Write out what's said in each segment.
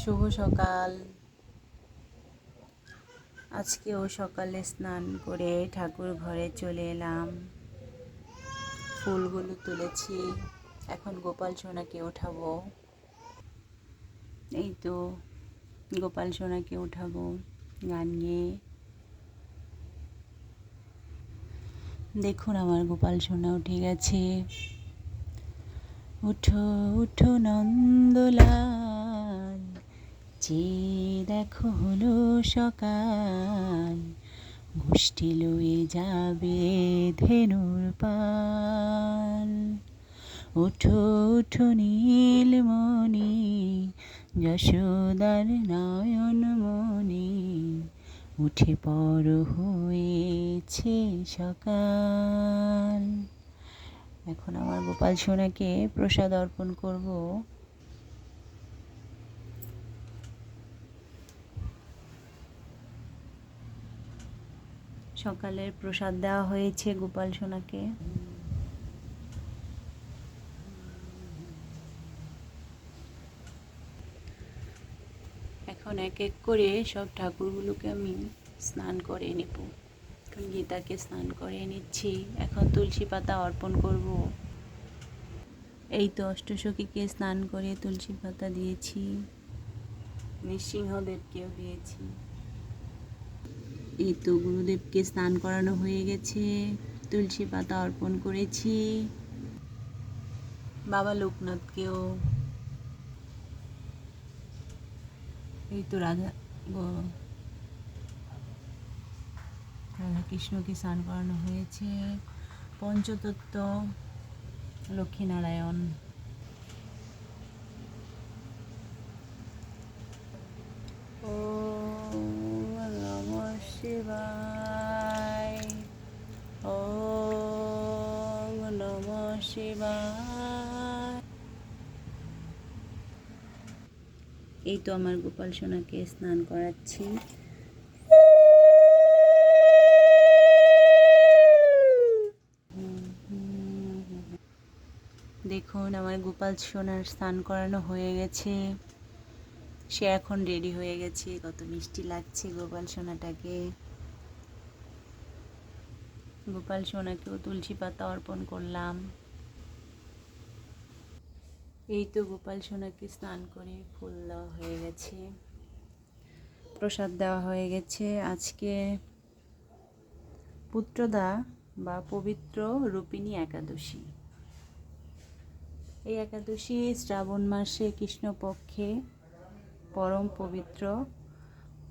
শুভ সকাল। আজকেও সকালে স্নান করে ঠাকুর ঘরে চলে এলাম, ফুলগুলো তুলেছি। এখন গোপাল সোনাকে ওঠাবো। এই তো গোপাল সোনাকে উঠাবো গান গেয়ে। দেখুন আমার গোপাল সোনা উঠে গেছে। উঠো উঠো নন্দলাল, যে দেখো হলো সকাল, গোষ্ঠী লয়ে যাবে ধেনুর পাল। উঠো উঠো নীলমণি, যশোদার নয়নমণি, উঠে পড় হয়েছে সকাল। এখন আমার গোপাল সোনাকে প্রসাদ অর্পণ করব। সকালের প্রসাদ দেওয়া হয়েছে গোপাল সোনাকে। এখন এক এক করে সব ঠাকুরগুলোকে আমি স্নান করে নেব। এখন গীতাকে স্নান করে নিচ্ছি। এখন তুলসী পাতা অর্পণ করব। এই তো অষ্টসখীকে স্নান করে তুলসী পাতা দিয়েছি, নৃসিংহদেবকেও দিয়েছি। এই তো গুরুদেবকে স্নান করানো হয়ে গেছে, তুলসী পাতা অর্পণ করেছি। বাবা লোকনাথকেও। এই তো রাধা কৃষ্ণকে স্নান করানো হয়েছে। পঞ্চতত্ত্ব লক্ষ্মীনারায়ণ। ওম নমঃ শিবায়, ওম নমঃ শিবায়। এই তো আমার গোপাল সোনাকে স্নান করাচ্ছি। দেখুন আমার গোপাল সোনার স্নান করানো হয়ে গেছে। সে এখন রেডি হয়ে গেছে। কত মিষ্টি লাগছে গোপাল সোনাটাকে। গোপাল সোনাকেও তুলসী পাতা অর্পণ করলাম। এই তো গোপাল সোনাকে স্নান করে ফুল দেওয়া হয়ে গেছে, প্রসাদ দেওয়া হয়ে গেছে। আজকে পুত্রদা বা পবিত্র রূপিণী একাদশী। এই একাদশী শ্রাবণ মাসে কৃষ্ণপক্ষে পরম পবিত্র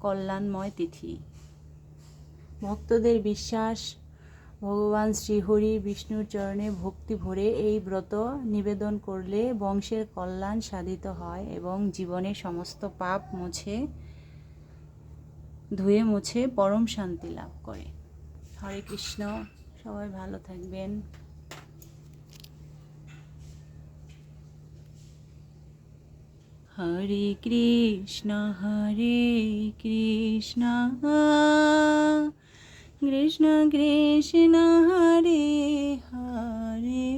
কল্যাণময় তিথি। ভক্তদের বিশ্বাস, ভগবান শ্রীহরি বিষ্ণুর চরণে ভক্তি ভরে এই ব্রত নিবেদন করলে বংশের কল্যাণ সাধিত হয় এবং জীবনের সমস্ত পাপ ধুয়ে মুছে পরম শান্তি লাভ করে। হরে কৃষ্ণ। সবাই ভালো থাকবেন। হরে কৃষ্ণ কৃষ্ণ কৃষ্ণ হরে হরে,